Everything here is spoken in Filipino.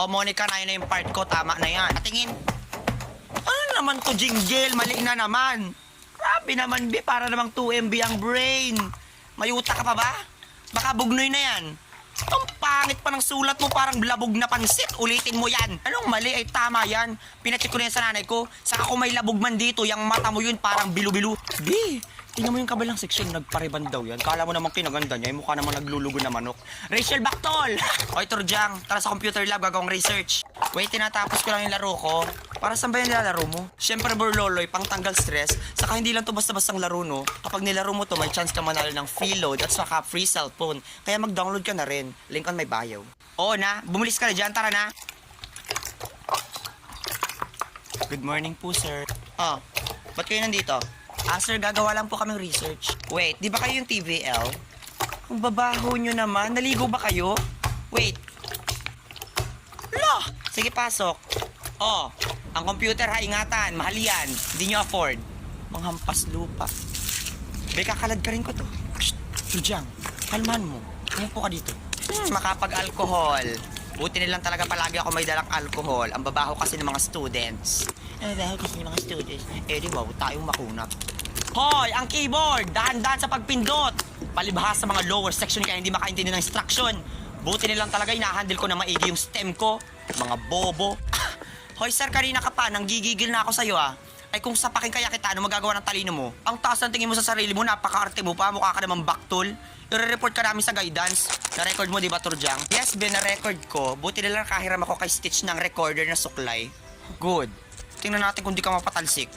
O, Monica, na yun na yung part ko. Tama na yan. Patingin. Ano naman to, jingle? Mali na naman. Grabe naman, be. Para namang 2 MB ang brain. May utak ka pa ba? Baka bugnoy na yan. Ang pangit pa ng sulat mo, parang labog na pansit. Ulitin mo yan. Anong mali? Ay tama yan. Pinacheck ko na yan sa nanay ko. Saka kung may labog man dito, yung mata mo yun parang bilu-bilu. Di, tingnan mo yung kabilang section, nagpariban daw yan. Kala mo namang kinaganda niya, yung mukha namang naglulugo na manok. Rachel Bactol! Oy, Turjang, tara sa computer lab, gagawang research. Wait, tinatapos ko lang yung laro ko. Para saan ba yung nilalaro mo? Siyempre, Borloloy, pang tanggal stress. Saka hindi lang to basta-bastang laro, no? Kapag nilaro mo to, may chance ka manalo ng free load at saka free cellphone. Kaya mag-download ka na rin. Link on my bio. Oo na, bumulis ka na dyan, tara na. Good morning po, sir. Oh, ba't kayo nandito? Ah, sir, gagawa lang po kaming research. Wait, di ba kayo yung TVL? Ang babaho nyo naman. Naligo ba kayo? Wait. Lo! Sige, pasok. Oh, ang computer ha, ingatan. Mahal yan. Hindi nyo afford. Manghampas lupa. Be, kakalad ka rin ko to. Shh, Tujang, kalmahan mo. Umupo ka dito. Makapag-alcohol. Buti nilang talaga palagi ako may dalang alcohol. Ang babaho kasi ng mga students. Ang babaho kasi ng mga students. Eh, di ba, tayong makunat. Hoy, ang keyboard! Dahan-dahan sa pagpindot! Palibhas sa mga lower section kaya hindi makaintindi ng instruction. Buti nilang talaga inahandle ko na maigi yung stem ko. Mga bobo. Hoy, sir, kanina ka pa. Nanggigigil na ako sa'yo, ah. Ay, kung sapakin kaya kita, ano magagawa ng talino mo? Ang taas ng tingin mo sa sarili mo, napaka-arte mo pa. Mukha ka namang baktol. I-report ka namin sa guidance. Na-record mo, di ba, Turjang? Yes, Ben, na-record ko. Buti nilang nakahiram ako kay Stitch ng recorder na suklay. Good. Tingnan natin kung di ka mapatalsik.